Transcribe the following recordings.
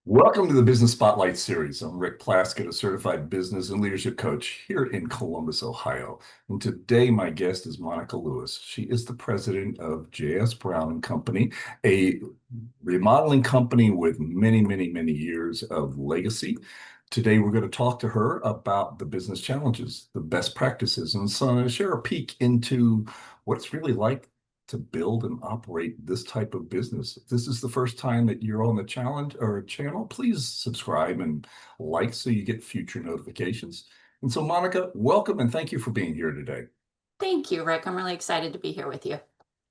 Welcome to the Business Spotlight Series. I'm Rick Plaskett, a certified business and leadership coach here in Columbus, Ohio. And today my guest is Monica Lewis. She is the president of J.S.Brown Company, a remodeling company with many years of legacy. Today we're going to talk to her about the business challenges, the best practices, and so share a peek into what it's really like to build and operate this type of business. If this is the first time that you're on the challenge or channel, please subscribe and like so you get future notifications. And so, Monica, welcome and thank you for being here today. Thank you, Rick. I'm really excited to be here with you.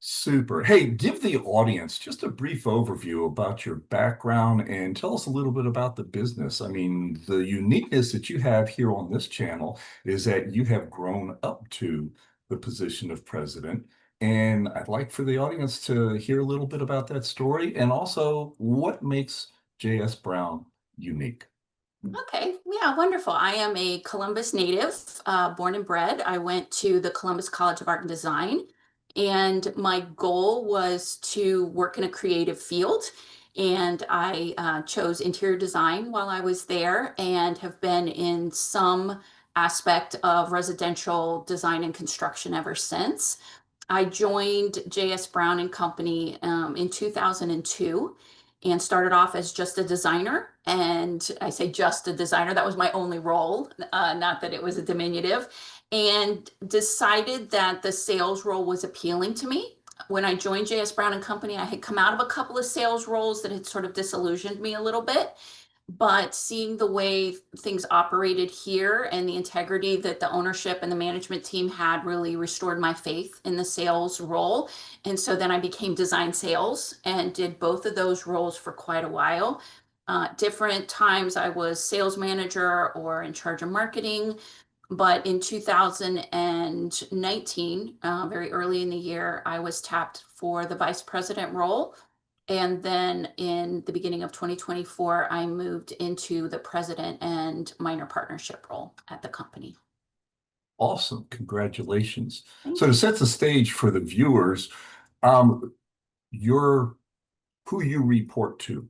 Super. Hey, give the audience just a brief overview about your background and tell us a little bit about the business. I mean, the uniqueness that you have here on this channel is that you have grown up to the position of president. And I'd like for the audience to hear a little bit about that story and also what makes J.S. Brown unique. Okay, yeah, wonderful. I am a Columbus native, born and bred. I went to the Columbus College of Art and Design, and my goal was to work in a creative field. And I chose interior design while I was there and have been in some aspect of residential design and construction ever since. I joined J.S. Brown and Company in 2002 and started off as just a designer. And I say just a designer, that was my only role, not that it was a diminutive, and decided that the sales role was appealing to me. When I joined J.S. Brown and Company, I had come out of a couple of sales roles that had sort of disillusioned me a little bit, but seeing the way things operated here and the integrity that the ownership and the management team had really restored my faith in the sales role. And so then I became design sales and did both of those roles for quite a while. Different times I was sales manager or in charge of marketing. But in 2019, very early in the year, I was tapped for the vice president role. And then in the beginning of 2024, I moved into the president and minor partnership role at the company. Awesome. Congratulations. So Thank to you. set the stage for the viewers, um, your who you report to.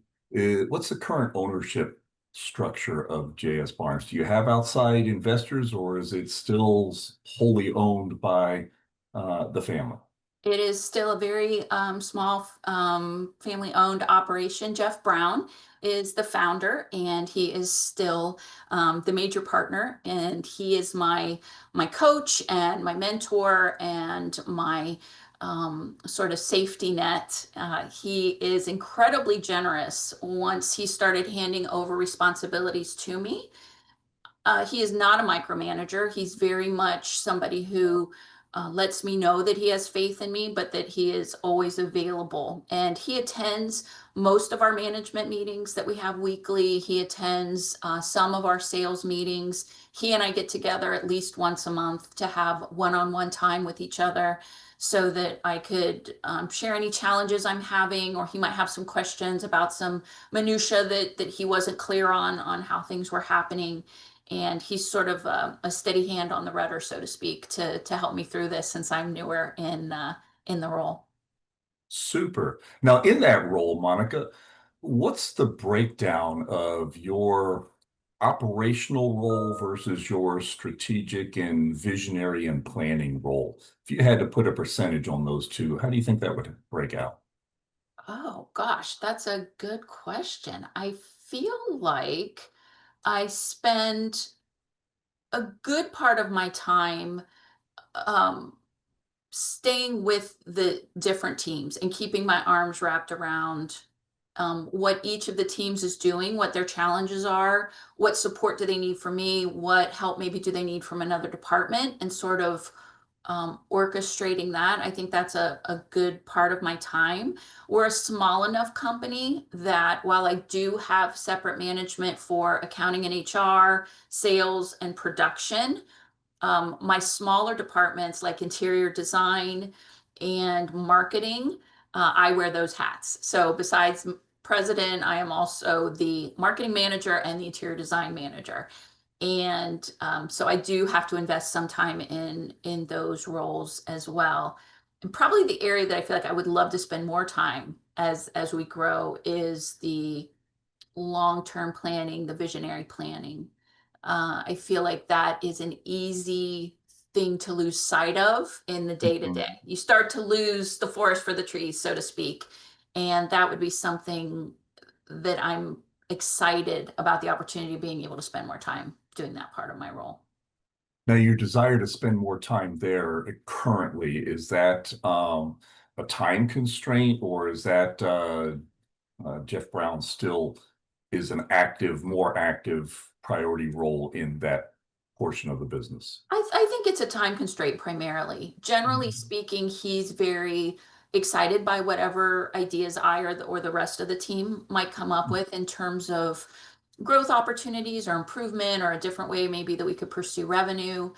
What's the current ownership structure of JS Barnes? Do you have outside investors or is it still wholly owned by the family? It is still a very small family-owned operation. Jeff Brown is the founder, and he is still the major partner. And he is my coach and my mentor and my sort of safety net. He is incredibly generous. Once he started handing over responsibilities to me, he is not a micromanager. He's very much somebody who lets me know that he has faith in me, but that he is always available. And he attends most of our management meetings that we have weekly. He attends some of our sales meetings. He and I get together at least once a month to have one-on-one time with each other so that I could share any challenges I'm having, or he might have some questions about some minutia that he wasn't clear on how things were happening. And he's sort of a steady hand on the rudder, so to speak, to help me through this since I'm newer in the role. Super. Now, in that role, Monica, what's the breakdown of your operational role versus your strategic and visionary and planning role? If you had to put a percentage on those two, how do you think that would break out? Oh gosh, that's a good question. I feel like I spend a good part of my time um, staying with the different teams and keeping my arms wrapped around what each of the teams is doing, what their challenges are, what support do they need from me, what help maybe do they need from another department, and sort of orchestrating that. I think that's a good part of my time. We're a small enough company that while I do have separate management for accounting and HR, sales, and production, my smaller departments like interior design and marketing, I wear those hats. So besides president, I am also the marketing manager and the interior design manager. And so I do have to invest some time in those roles as well. And probably the area that I feel like I would love to spend more time as we grow is the long-term planning, the visionary planning. I feel like that is an easy thing to lose sight of in the day to day. Mhm. You start to lose the forest for the trees, so to speak. And that would be something that I'm excited about the opportunity of being able to spend more time doing that part of my role. Now, your desire to spend more time there currently, is that a time constraint, or is that Jeff Brown still is an active, more active priority role in that portion of the business? I think it's a time constraint primarily. Generally Mhm. speaking, he's very excited by whatever ideas I or the rest of the team might come up with in terms of growth opportunities or improvement or a different way maybe that we could pursue revenue.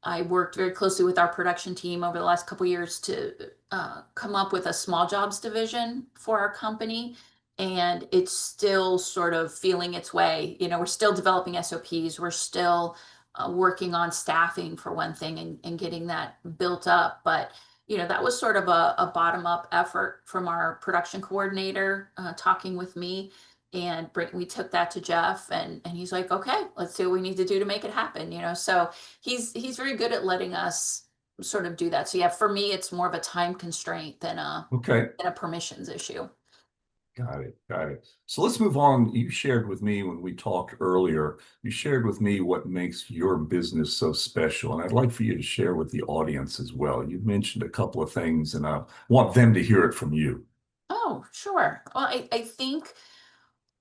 I worked very closely with our production team over the last couple years to come up with a small jobs division for our company. And it's still sort of feeling its way. You know, we're still developing SOPs. We're still working on staffing for one thing and getting that built up. But, you know, that was sort of a bottom up effort from our production coordinator talking with me. And we took that to Jeff and he's like, okay, let's see what we need to do to make it happen. You know, so he's very good at letting us sort of do that. So yeah, for me, it's more of a time constraint Okay. than a permissions issue. Got it. Got it. So let's move on. You shared with me when we talked earlier, you shared with me what makes your business so special. And I'd like for you to share with the audience as well. You mentioned a couple of things, and I want them to hear it from you. Oh, sure. Well, I think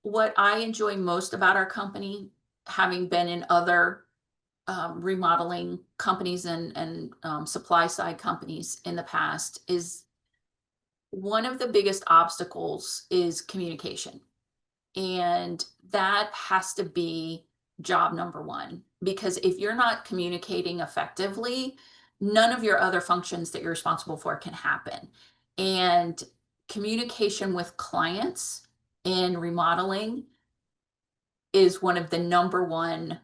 what I enjoy most about our company, having been in other remodeling companies and supply side companies in the past, is one of the biggest obstacles is communication. And that has to be job number one, because if you're not communicating effectively, none of your other functions that you're responsible for can happen. And communication with clients in remodeling is one of the number one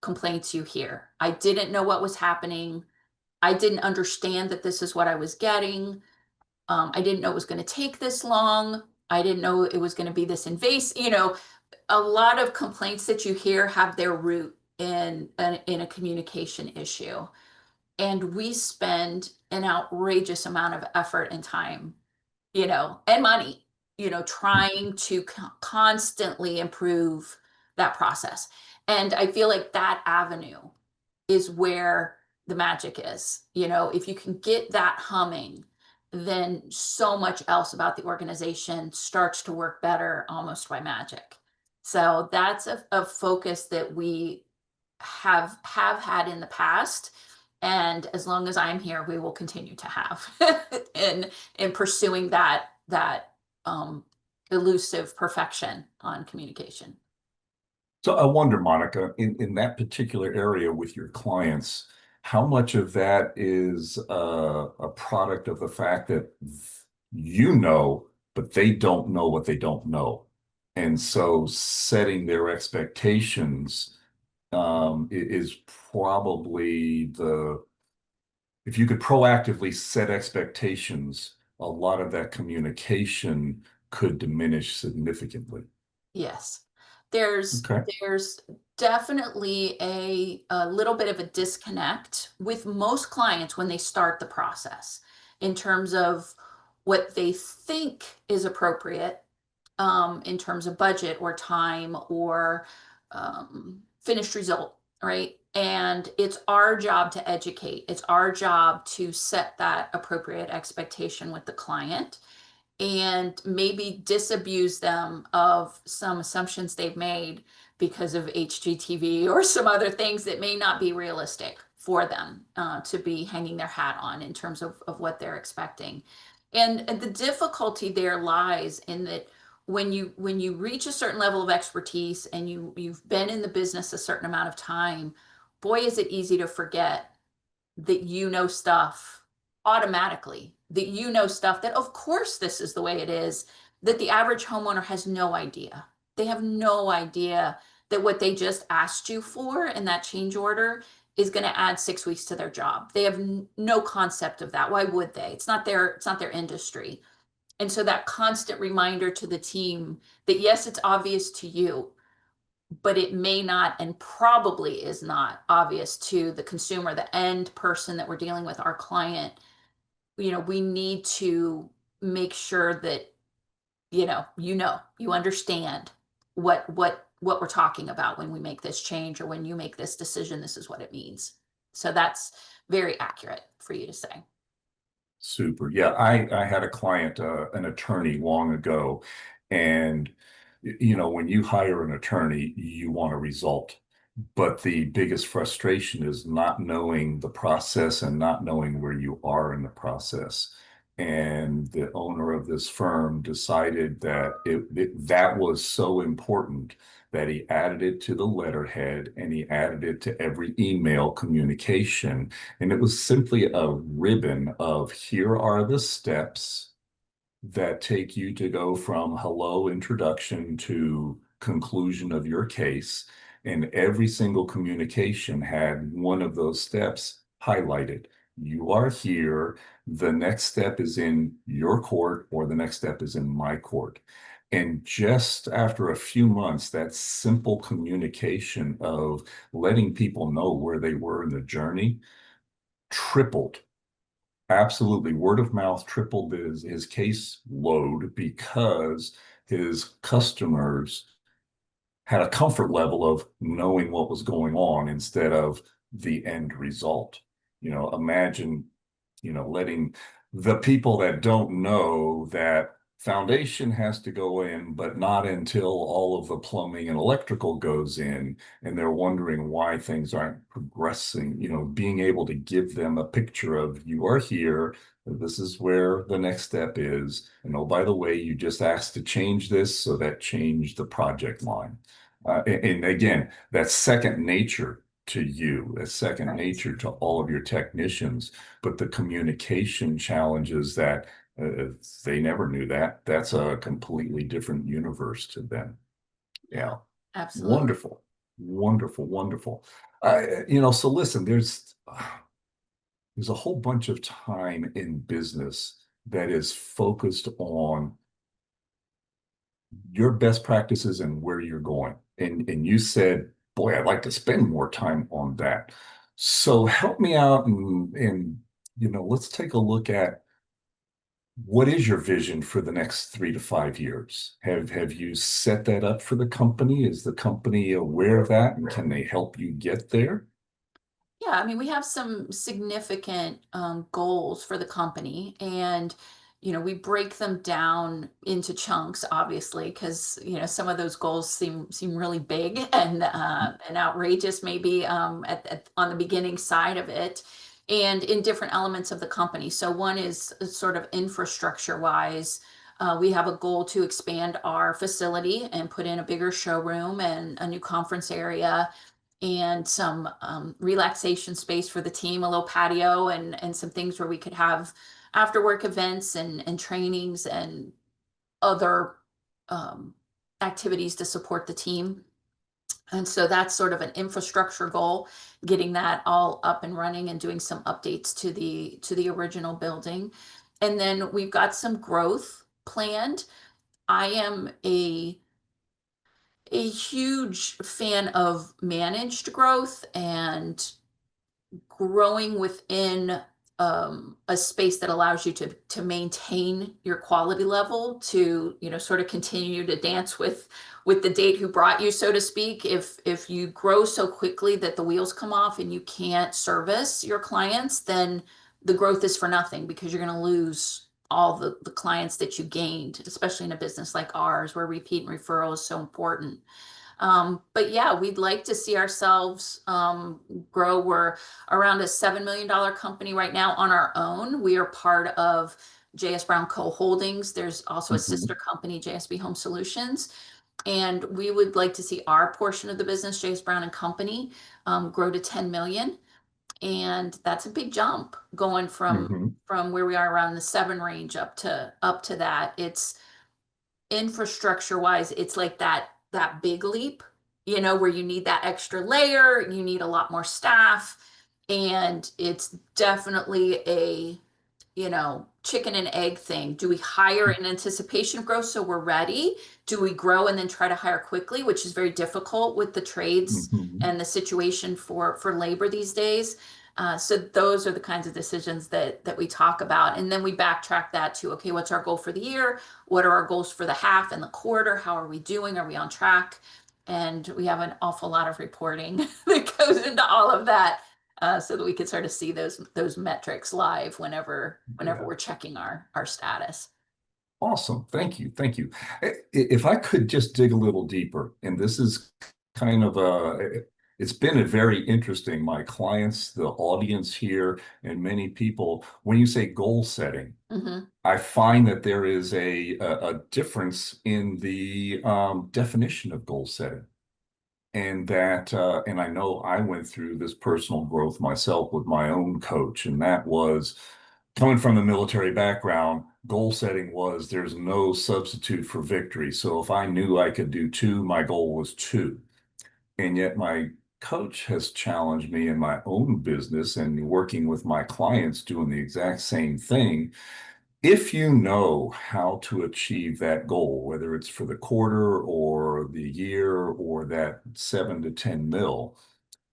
complaints you hear. I didn't know what was happening. I didn't understand that this is what I was getting. I didn't know it was going to take this long. I didn't know it was going to be this invasive. You know, a lot of complaints that you hear have their root in a communication issue. And we spend an outrageous amount of effort and time, you know, and money, you know, trying to constantly improve that process. And I feel like that avenue is where the magic is. You know, if you can get that humming, then so much else about the organization starts to work better almost by magic. So that's a focus that we have had in the past. And as long as I'm here, we will continue to have in pursuing that elusive perfection on communication. So I wonder, Monica, in that particular area with your clients, how much of that is a product of the fact that you know, but they don't know what they don't know. And so setting their expectations is probably if you could proactively set expectations, a lot of that communication could diminish significantly. Yes. There's Okay. there's definitely a little bit of a disconnect with most clients when they start the process in terms of what they think is appropriate in terms of budget or time or finished result, right? And it's our job to educate. It's our job to set that appropriate expectation with the client and maybe disabuse them of some assumptions they've made because of HGTV or some other things that may not be realistic for them to be hanging their hat on in terms of what they're expecting. And the difficulty there lies in that when you reach a certain level of expertise and you've been in the business a certain amount of time, boy, is it easy to forget that you know stuff automatically, that you know stuff that, of course, this is the way it is, that the average homeowner has no idea. They have no idea that what they just asked you for in that change order is going to add 6 weeks to their job. They have no concept of that. Why would they? It's not their industry. And so that constant reminder to the team that yes, it's obvious to you, but it may not and probably is not obvious to the consumer, the end person that we're dealing with, our client. We need to make sure that you understand what we're talking about when we make this change or when you make this decision, this is what it means. So that's very accurate for you to say. Super. Yeah, I had a client, an attorney long ago, and when you hire an attorney, you want a result. But the biggest frustration is not knowing the process and not knowing where you are in the process. And the owner of this firm decided that that was so important that he added it to the letterhead and he added it to every email communication. And it was simply a ribbon of here are the steps that take you to go from hello introduction to conclusion of your case. And every single communication had one of those steps highlighted. You are here. The next step is in your court, or the next step is in my court. And just after a few months, that simple communication of letting people know where they were in the journey tripled. Absolutely. Word of mouth tripled his case load because his customers had a comfort level of knowing what was going on instead of the end result. Imagine, letting the people that don't know that foundation has to go in, but not until all of the plumbing and electrical goes in, and they're wondering why things aren't progressing, being able to give them a picture of you are here. This is where the next step is. And oh, by the way, you just asked to change this, so that changed the project line. And again, that's second nature to you, that's second Right. nature to all of your technicians. But the communication challenges that they never knew that. That's a completely different universe to them. Yeah, Yeah. absolutely. Wonderful. Wonderful. Wonderful. So listen, there's a whole bunch of time in business that is focused on your best practices and where you're going. And you said, boy, I'd like to spend more time on that. So help me out and let's take a look at what is your vision for the next 3 to 5 years? Have you set that up for the company? Is the company aware of that and can they help you get there? Yeah, I mean, we have some significant goals for the company, and we break them down into chunks, obviously, because some of those goals seem really big and outrageous, maybe on the beginning side of it, and in different elements of the company. So one is sort of infrastructure wise. We have a goal to expand our facility and put in a bigger showroom and a new conference area and some relaxation space for the team, a little patio and some things where we could have after work events and trainings and other um, activities to support the team. And so that's sort of an infrastructure goal, getting that all up and running and doing some updates to the original building. And then we've got some growth planned. I am a huge fan of managed growth and growing within a space that allows you to maintain your quality level to sort of continue to dance with the date who brought you, so to speak. If you grow so quickly that the wheels come off and you can't service your clients, then the growth is for nothing because you're going to lose all the clients that you gained, especially in a business like ours where repeat and referral is so important. But yeah, we'd like to see ourselves grow. We're around a $7 million company right now on our own. We are part of J.S.Brown Co Holdings. There's also a sister Mhm. company, JSB Home Solutions. And we would like to see our portion of the business, J.S. Brown and Company, grow to 10 million. And that's a big jump going Mhm. from where we are around the seven range up to that. It's infrastructure wise, it's like that big leap, where you need that extra layer, you need a lot more staff, and it's definitely chicken and egg thing. Do we hire in anticipation of growth so we're ready? Do we grow and then try to hire quickly, which is very difficult with the trades Mhm. and the situation for labor these days? So those are the kinds of decisions that we talk about. And then we backtrack that to, okay, what's our goal for the year? What are our goals for the half and the quarter? How are we doing? Are we on track? And we have an awful lot of reporting that goes into all of that, so that we can sort of see those metrics live whenever Yeah. we're checking our status. Awesome. Thank you. Thank you. If I could just dig a little deeper, and this is kind of it's been a very interesting, my clients, the audience here, and many people, when you say goal setting, Hmm. I find that there is a difference in the definition of goal setting. And I know I went through this personal growth myself with my own coach, and that was coming from the military background. Goal setting was there's no substitute for victory. So if I knew I could do two, my goal was two. And yet my coach has challenged me in my own business and working with my clients doing the exact same thing. If you know how to achieve that goal, whether it's for the quarter or the year or that 7 to 10 mil,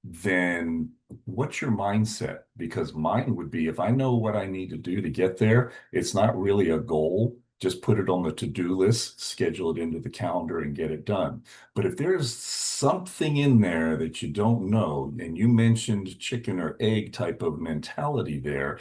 then what's your mindset? Because mine would be if I know what I need to do to get there, it's not really a goal. Just put it on the to-do list, schedule it into the calendar, and get it done. But if there's something in there that you don't know, and you mentioned chicken or egg type of mentality there,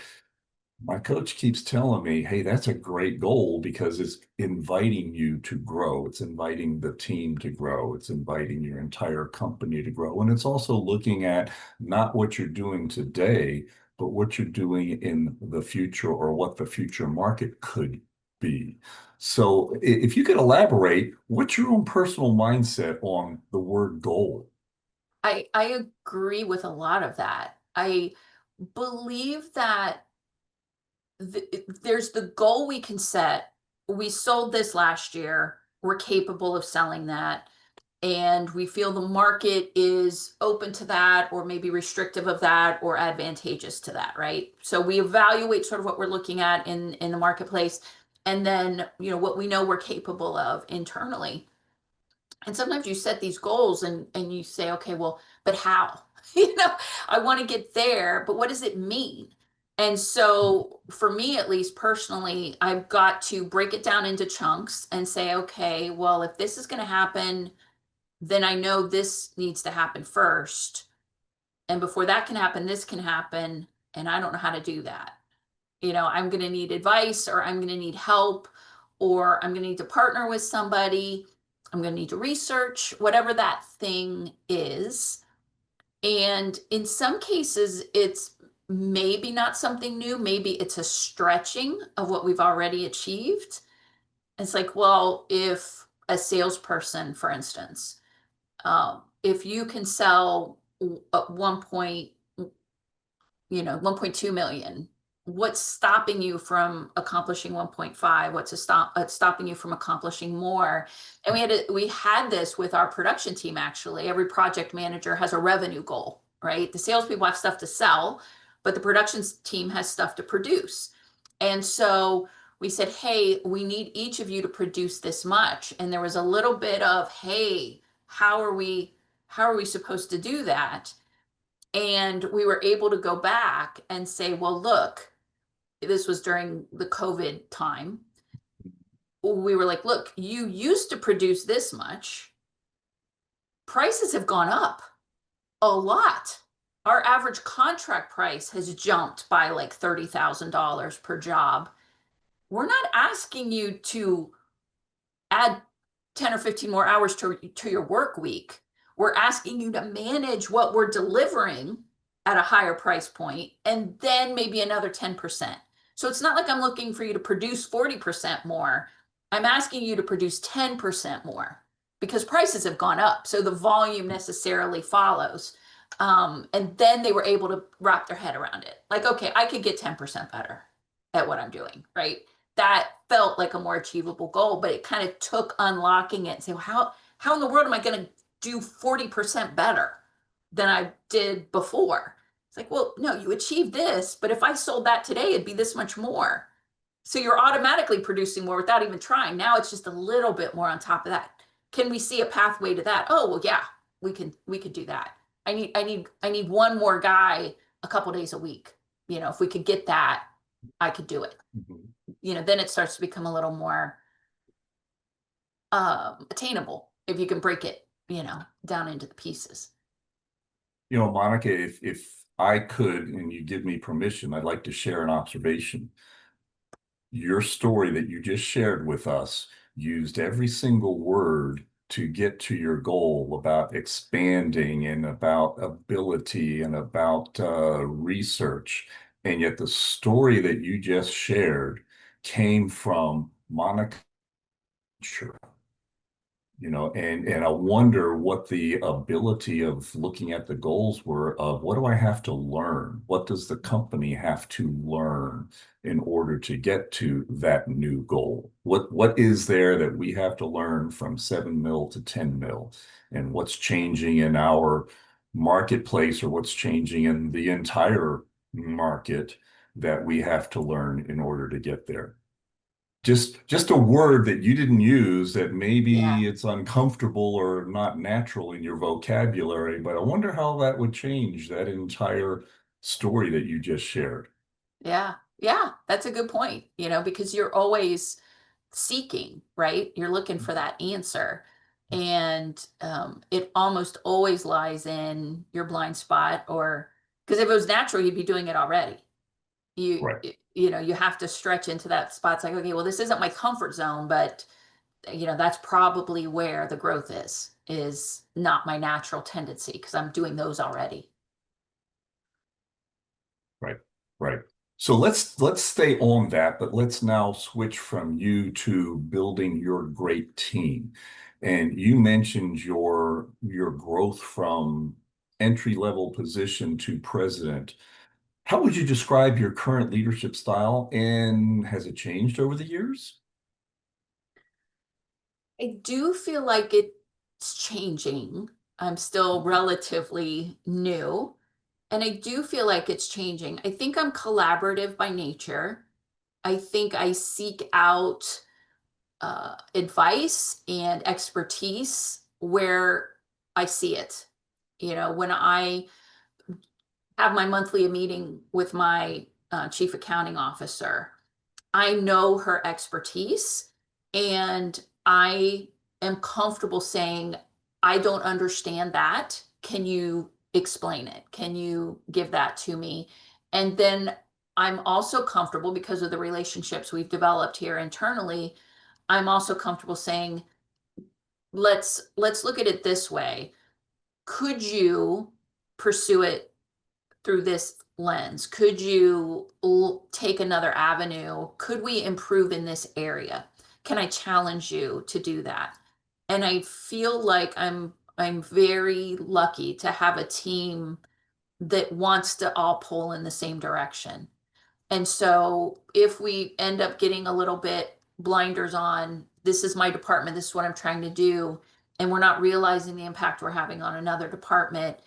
my coach keeps telling me, hey, that's a great goal because it's inviting you to grow. It's inviting the team to grow. It's inviting your entire company to grow. And it's also looking at not what you're doing today, but what you're doing in the future or what the future market could be. So if you could elaborate, what's your own personal mindset on the word goal? I agree with a lot of that. I believe that there's the goal we can set. We sold this last year. We're capable of selling that. And we feel the market is open to that, or maybe restrictive of that, or advantageous to that, right? So we evaluate sort of what we're looking at in the marketplace, and then what we know we're capable of internally. And sometimes you set these goals and you say, okay, well, but how? I want to get there, but what does it mean? And so for me, at least personally, I've got to break it down into chunks and say, okay, well, if this is going to happen, then I know this needs to happen first. And before that can happen, this can happen. And I don't know how to do that. I'm going to need advice, or I'm going to need help, or I'm going to need to partner with somebody. I'm going to need to research whatever that thing is. And in some cases, it's maybe not something new. Maybe it's a stretching of what we've already achieved. It's like, well, if a salesperson, for instance, if you can sell at 1.2 million, what's stopping you from accomplishing 1.5? What's stopping you from accomplishing more? And we had this with our production team. Actually, every project manager has a revenue goal, right? The salespeople have stuff to sell, but the production team has stuff to produce. And so we said, hey, we need each of you to produce this much. And there was a little bit of, hey, how are we supposed to do that? And we were able to go back and say, well, look, this was during the COVID time. We were like, look, you used to produce this much. Prices have gone up a lot. Our average contract price has jumped by like $30,000 per job. We're not asking you to add 10 or 15 more hours to your work week. We're asking you to manage what we're delivering at a higher price point, and then maybe another 10%. So it's not like I'm looking for you to produce 40% more. I'm asking you to produce 10% more because prices have gone up. So the volume necessarily follows. And then they were able to wrap their head around it. Like, okay, I could get 10% better at what I'm doing, right? That felt like a more achievable goal, but it kind of took unlocking it and say, well, how in the world am I going to do 40% better than I did before? It's like, well, no, you achieved this, but if I sold that today, it'd be this much more. So you're automatically producing more without even trying. Now it's just a little bit more on top of that. Can we see a pathway to that? Oh, well, yeah, we could do that. I need one more guy a couple days a week. If we could get that, I could do it. Mhm. Then it starts to become a little more attainable if you can break it, down into the pieces. Monica, if I could, and you give me permission, I'd like to share an observation. Your story that you just shared with us used every single word to get to your goal about expanding and about ability and about research. And yet the story that you just shared came from Monica. And I wonder what the ability of looking at the goals were of what do I have to learn? What does the company have to learn in order to get to that new goal? What is there that we have to learn from 7 mil to 10 mil? And what's changing in our marketplace or what's changing in the entire market that we have to learn in order to get there? Just a word that you didn't use that Yeah. maybe it's uncomfortable or not natural in your vocabulary, but I wonder how that would change that entire story that you just shared. Yeah. Yeah. That's a good point, because you're always seeking, right? You're looking for that answer. And it almost always lies in your blind spot, or because if it was natural, you'd be doing it already. Right, You have to stretch into that spot. It's like, okay, well, this isn't my comfort zone, but that's probably where the growth is not my natural tendency because I'm doing those already. right, right. So let's stay on that, but let's now switch from you to building your great team. And you mentioned your growth from entry level position to president. How would you describe your current leadership style, and has it changed over the years? I do feel like it's changing. I'm still relatively new, and I do feel like it's changing. I think I'm collaborative by nature. I think I seek out advice and expertise where I see it. When I have my monthly meeting with my chief accounting officer, I know her expertise and I am comfortable saying, I don't understand that. Can you explain it? Can you give that to me? And then I'm also comfortable because of the relationships we've developed here internally. I'm also comfortable saying, let's look at it this way. Could you pursue it through this lens? Could you take another avenue? Could we improve in this area? Can I challenge you to do that? And I feel like I'm very lucky to have a team that wants to all pull in the same direction. And so if we end up getting a little bit blinders on, this is my department, this is what I'm trying to do, and we're not realizing the impact we're having on another department,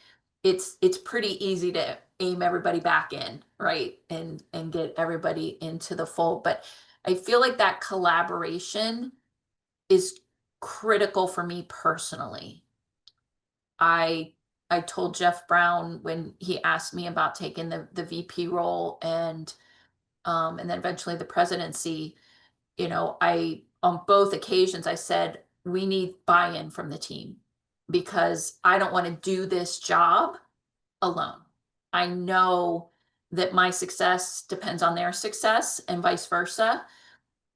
it's pretty easy to aim everybody back in, right? And get everybody into the fold. But I feel like that collaboration is critical for me personally. I I told Jeff Brown when he asked me about taking the VP role and then eventually the presidency, I on both occasions I said we need buy-in from the team because I don't want to do this job alone. I know that my success depends on their success and vice versa.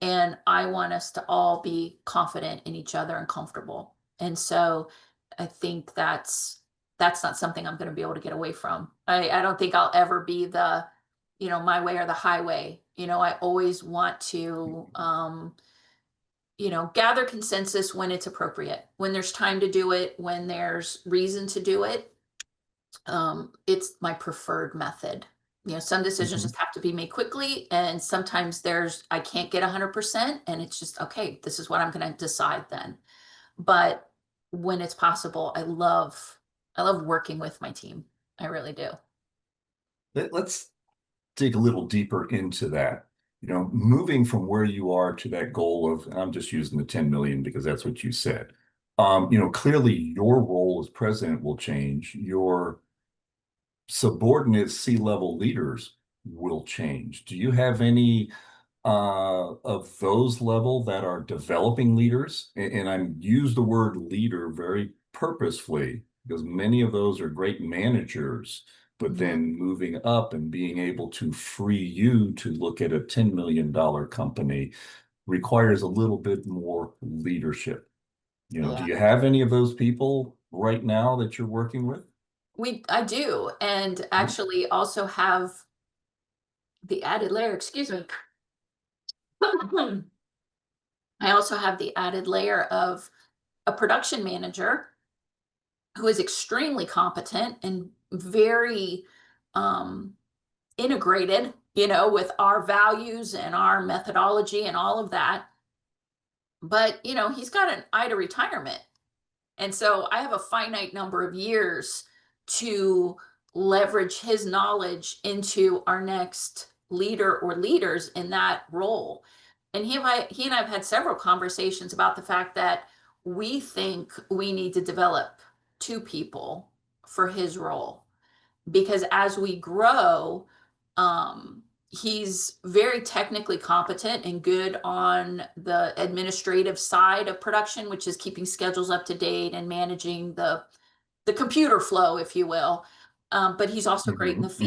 And I want us to all be confident in each other and comfortable. And so I think that's not something I'm going to be able to get away from. I don't think I'll ever be the, my way or the highway. I always want to gather consensus when it's appropriate, when there's time to do it, when there's reason to do it. It's my preferred method. Some decisions Mhm. just have to be made quickly, and sometimes I can't get 100%, and it's just, okay, this is what I'm going to decide then. But when it's possible, I love working with my team. I really do. Let's dig a little deeper into that. Moving from where you are to that goal of, and I'm just using the 10 million because that's what you said. Clearly your role as president will change. Your subordinate C-level leaders will change. Do you have any of those level that are developing leaders? And I use the word leader very purposefully because many of those are great managers, but Mhm. then moving up and being able to free you to look at a $10 million company requires a little bit more leadership. Do Yeah. you have any of those people right now that you're working with? I do, and actually also have the added layer, excuse me. I also have the added layer of a production manager who is extremely competent and very um, integrated, with our values and our methodology and all of that. But, he's got an eye to retirement. And so I have a finite number of years to leverage his knowledge into our next leader or leaders in that role. And he and I have had several conversations about the fact that we think we need to develop two people for his role because as we grow, he's very technically competent and good on the administrative side of production, which is keeping schedules up to date and managing the computer flow, if you will. But he's also great in the Mhm, mhm.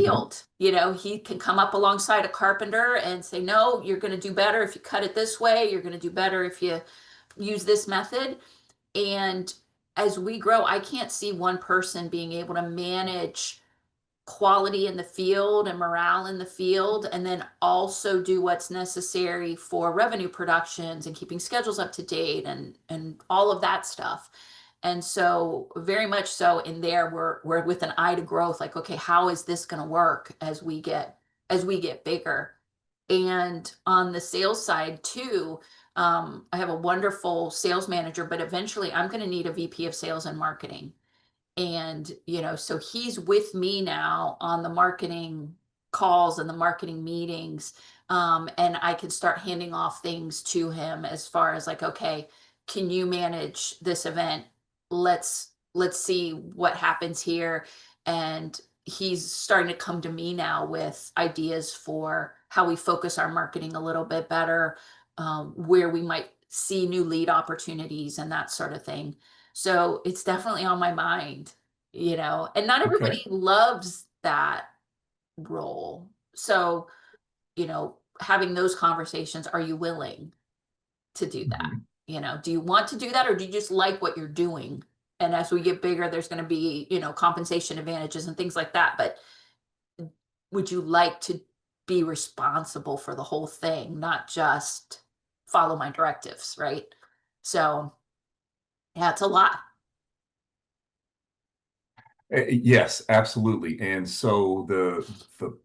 field. He can come up alongside a carpenter and say, no, you're going to do better if you cut it this way. You're going to do better if you use this method. And as we grow, I can't see one person being able to manage quality in the field and morale in the field, and then also do what's necessary for revenue productions and keeping schedules up to date and all of that stuff. And so very much so in there, we're with an eye to growth, like, okay, how is this going to work as we get bigger? And on the sales side too, I have a wonderful sales manager, but eventually I'm going to need a VP of sales and marketing. And, so he's with me now on the marketing calls and the marketing meetings. And I can start handing off things to him as far as like, okay, can you manage this event? Let's see what happens here. And he's starting to come to me now with ideas for how we focus our marketing a little bit better, where we might see new lead opportunities and that sort of thing. So it's definitely on my mind, and not everybody Okay. loves that role. So, having those conversations, are you willing to do that? Mhm. Do you want to do that or do you just like what you're doing? And as we get bigger, there's going to be, compensation advantages and things like that. But would you like to be responsible for the whole thing, not just follow my directives, right? So, yeah, it's a lot. Yes, absolutely. And so the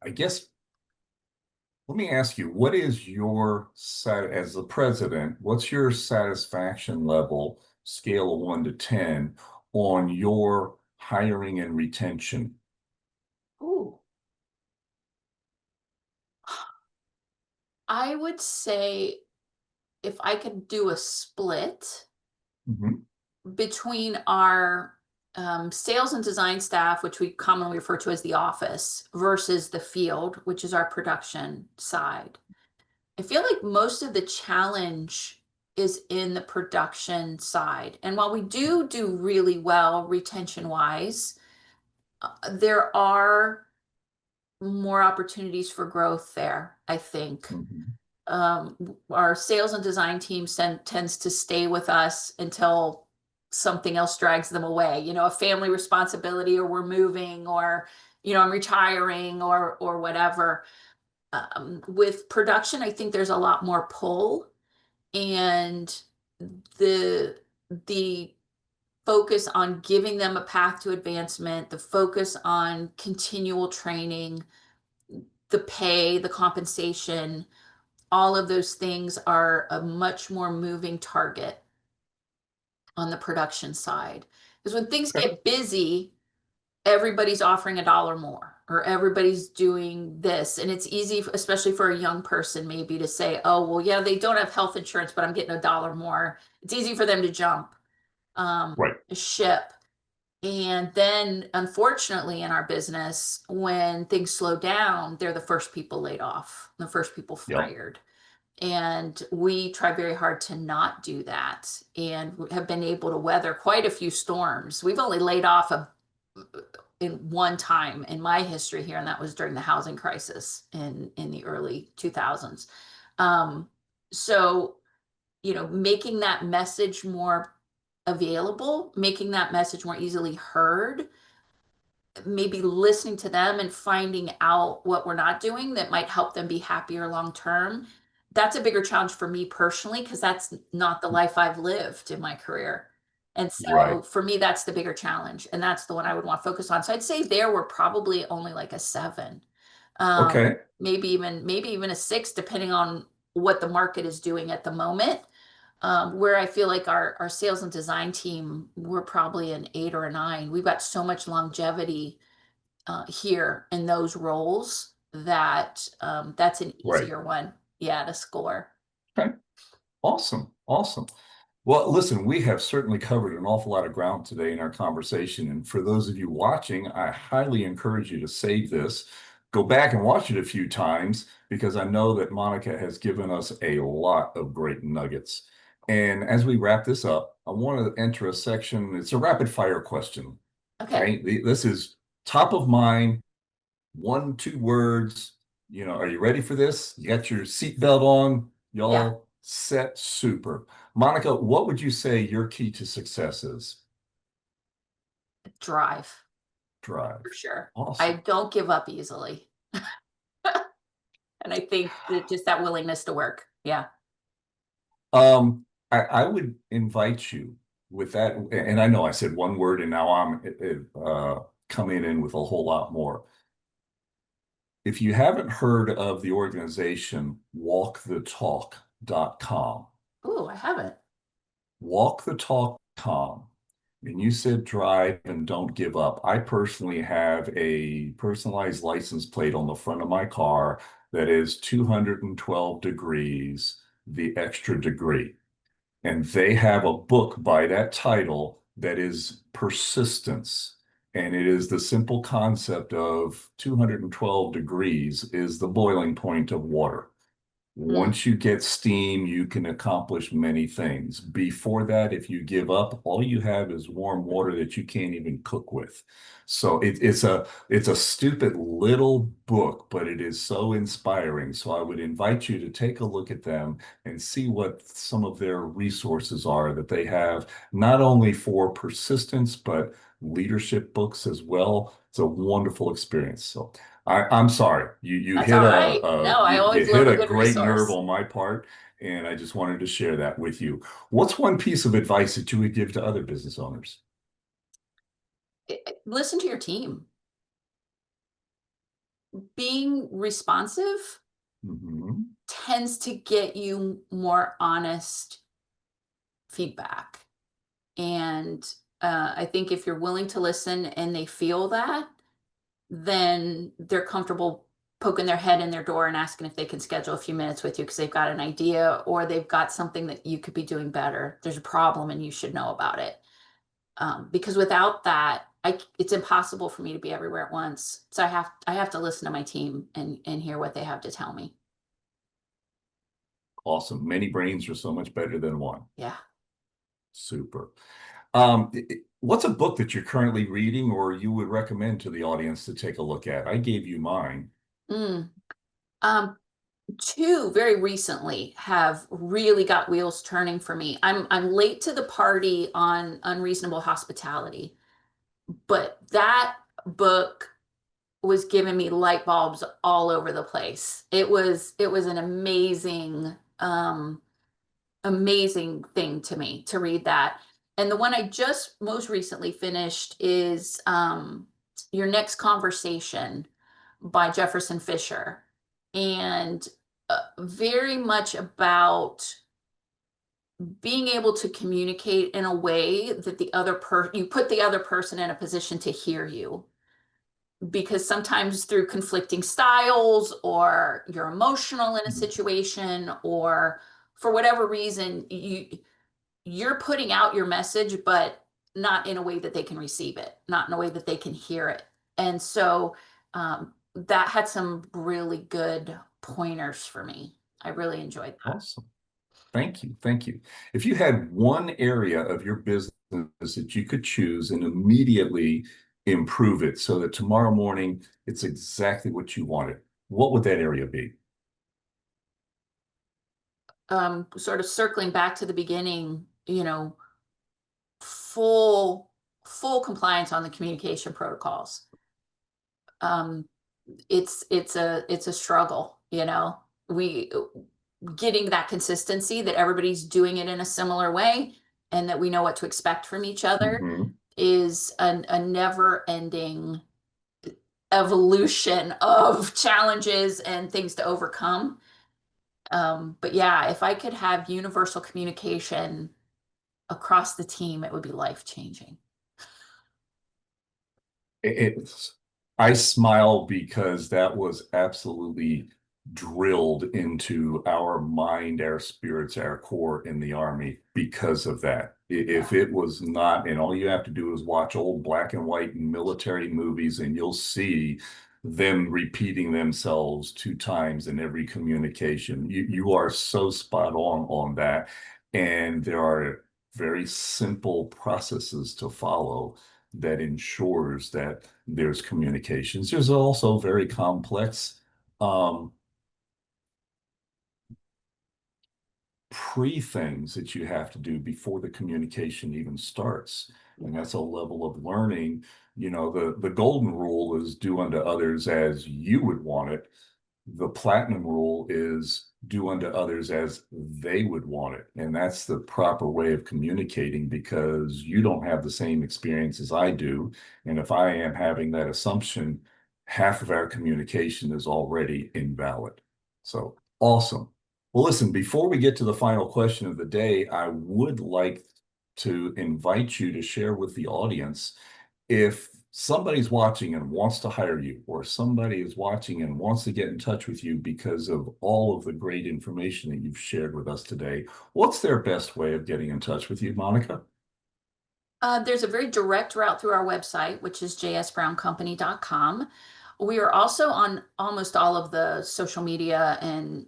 I guess let me ask you, what is your as the president, what's your satisfaction level, scale of 1 to 10, on your hiring and retention? Ooh. I would say if I could do a split Mhm. between our sales and design staff, which we commonly refer to as the office, versus the field, which is our production side. I feel like most of the challenge is in the production side. And while we do really well retention wise, there are more opportunities for growth there, I think. Mhm. Our sales and design team tends to stay with us until something else drags them away, a family responsibility, or we're moving, or, I'm retiring, or whatever. With production, I think there's a lot more pull, and the the focus on giving them a path to advancement, the focus on continual training, the pay, the compensation, all of those things are a much more moving target on the production side. Because when things Okay. get busy, everybody's offering $1 more or everybody's doing this. And it's easy, especially for a young person, maybe to say, oh, well, yeah, they don't have health insurance, but I'm getting $1 more. It's easy for them to jump Right. ship. And then, unfortunately, in our business, when things slow down, they're the first people laid off, the first people Yep. fired. And we try very hard to not do that and have been able to weather quite a few storms. We've only laid off in one time in my history here, and that was during the housing crisis in the early 2000s. Um, so, making that message more available, making that message more easily heard, maybe listening to them and finding out what we're not doing that might help them be happier long term. That's a bigger challenge for me personally because that's not the life I've lived in my career. And so Right. for me, that's the bigger challenge. And that's the one I would want to focus on. So I'd say there we're probably only like a 7. Okay. Maybe even a 6, depending on what the market is doing at the moment. Where I feel like our sales and design team, we're probably an 8 or a 9. We've got so much longevity here in those roles that that's an Right. easier one, yeah, to score. Okay. Awesome. Awesome. Well, listen, we have certainly covered an awful lot of ground today in our conversation. And for those of you watching, I highly encourage you to save this, go back and watch it a few times, because I know that Monica has given us a lot of great nuggets. And as we wrap this up, I want to enter a section. It's a rapid fire question. Okay, Okay. This is top of mind, 1, 2 words. Are you ready for this? You got your seatbelt on, yeah, y'all set, super. Monica, what would you say your key to success is? drive for Drive. sure. I Awesome. don't give up easily. And I think that just that willingness to work. Yeah. I would invite you with that, and I know I said 1 word, and now I'm coming in with a whole lot more. If you haven't heard of the organization walkthetalk.com, Ooh, I haven't. walkthetalk.com, and you said drive and don't give up. I personally have a personalized license plate on the front of my car that is 212 degrees, the extra degree. And they have a book by that title that is persistence. And it is the simple concept of 212 degrees is the boiling point of water. Mm, Once you get steam, you can accomplish many things. Before that, if you give up, all you have is warm water that you can't even cook with. So it's a stupid little book, but it is so inspiring. So I would invite you to take a look at them and see what some of their resources are that they have, not only for persistence, but leadership books as well. It's a wonderful experience. So I'm sorry. You that's hit all a, right. No, I you always hit love a a good great nerve resource. on my part, and I just wanted to share that with you. What's one piece of advice that you would give to other business owners? Listen to your team. Being responsive Hmm. tends to get you more honest feedback. And I think if you're willing to listen and they feel that, then they're comfortable poking their head in their door and asking if they can schedule a few minutes with you because they've got an idea or they've got something that you could be doing better. There's a problem and you should know about it. Because without that, it's impossible for me to be everywhere at once. So I have to listen to my team and hear what they have to tell me. Awesome. Many brains are so much better than one. Yeah. Super. What's a book that you're currently reading or you would recommend to the audience to take a look at? I gave you mine. Mm. Um, 2 very recently have really got wheels turning for me. I'm late to the party on Unreasonable Hospitality, but that book was giving me light bulbs all over the place. It was an amazing thing to me to read that. And the one I just most recently finished is Your Next Conversation by Jefferson Fisher. And very much about being able to communicate in a way that you put the other person in a position to hear you. because sometimes through conflicting styles or you're emotional in a situation or for whatever reason you're putting out your message but not in a way that they can receive it, not in a way that they can hear it. And so that had some really good pointers for me. I really enjoyed that. Awesome. Thank you. Thank you. If you had one area of your business that you could choose and immediately improve it so that tomorrow morning it's exactly what you wanted, what would that area be? Sort of circling back to the beginning, full full compliance on the communication protocols. Um, it's a struggle, we getting that consistency that everybody's doing it in a similar way and that we know what to expect from each other Mhm. is a never ending evolution of challenges and things to overcome. But yeah, if I could have universal communication across the team, it would be life changing. It's, I smile because that was absolutely drilled into our mind, our spirits, our core in the Army because of that. Yeah. If it was not, and all you have to do is watch old black and white military movies, and you'll see them repeating themselves 2 times in every communication. You are so spot on that. And there are very simple processes to follow that ensures that there's communications. There's also very complex um, pre-things that you have to do before the communication even starts. And that's a level of learning. The golden rule is do unto others as you would want it. The platinum rule is do unto others as they would want it. And that's the proper way of communicating because you don't have the same experience as I do. And if I am having that assumption, half of our communication is already invalid. So awesome. Well, listen, before we get to the final question of the day, I would like to invite you to share with the audience if somebody's watching and wants to hire you, or somebody is watching and wants to get in touch with you because of all of the great information that you've shared with us today, what's their best way of getting in touch with you, Monica? There's a very direct route through our website, which is jsbrowncompany.com. We are also on almost all of the social media and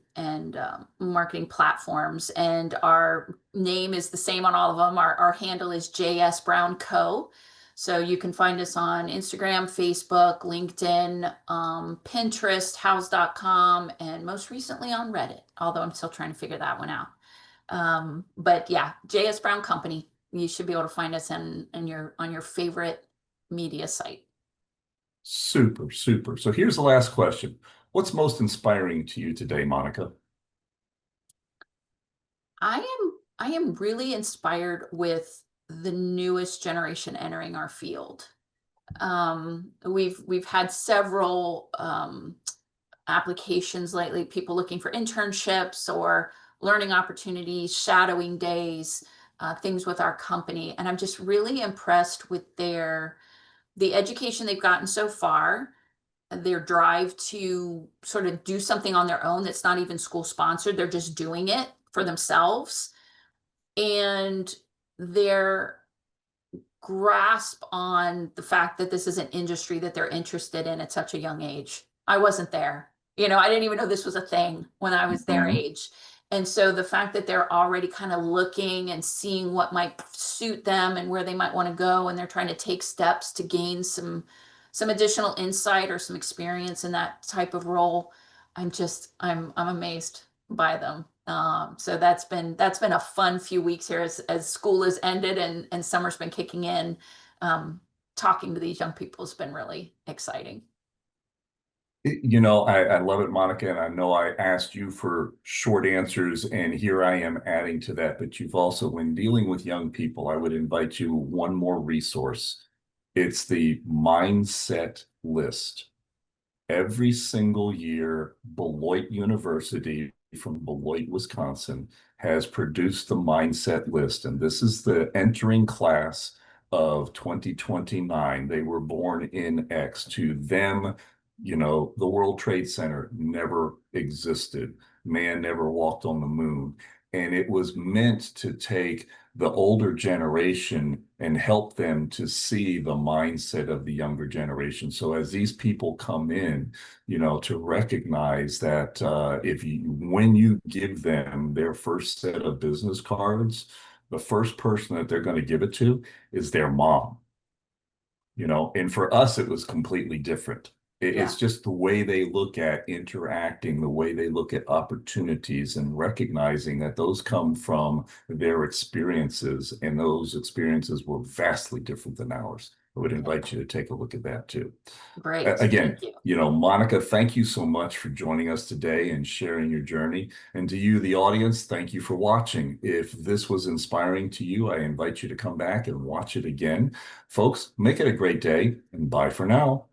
marketing platforms, and our name is the same on all of them. Our handle is J.S.Brown Co. So you can find us on Instagram, Facebook, LinkedIn, Pinterest, house.com, and most recently on Reddit, although I'm still trying to figure that one out. But yeah, J.S. Brown Company. You should be able to find us in your on your favorite media site. Super, super. So here's the last question. What's most inspiring to you today, Monica? I am really inspired with the newest generation entering our field. We've had several applications lately, people looking for internships or learning opportunities, shadowing days, things with our company, and I'm just really impressed with the education they've gotten so far, their drive to sort of do something on their own that's not even school sponsored. They're just doing it for themselves. And their grasp on the fact that this is an industry that they're interested in at such a young age. I wasn't there. I didn't even know this was a thing when I was their Mhm. age. And so the fact that they're already kind of looking and seeing what might suit them and where they might want to go, and they're trying to take steps to gain some additional insight or some experience in that type of role, I'm amazed by them. So that's been a fun few weeks here as school has ended and summer's been kicking in. Talking to these young people has been really exciting. I love it, Monica, and I know I asked you for short answers, and here I am adding to that. But you've also, when dealing with young people, I would invite you one more resource. It's the mindset list. Every single year, Beloit University from Beloit, Wisconsin, has produced the mindset list. And this is the entering class of 2029. They were born in X. To them, the World Trade Center never existed. Man never walked on the moon. And it was meant to take the older generation and help them to see the mindset of the younger generation. So as these people come in, to recognize that when you give them their first set of business cards, the first person that they're going to give it to is their mom. And for us, it was completely different. It's Yeah, just the way they look at interacting, the way they look at opportunities, and recognizing that those come from their experiences, and those experiences were vastly different than ours. I would yeah. invite you to take a look at that too. Great. Again, Thank you. Monica, thank you so much for joining us today and sharing your journey. And to you, the audience, thank you for watching. If this was inspiring to you, I invite you to come back and watch it again. Folks, make it a great day, and bye for now.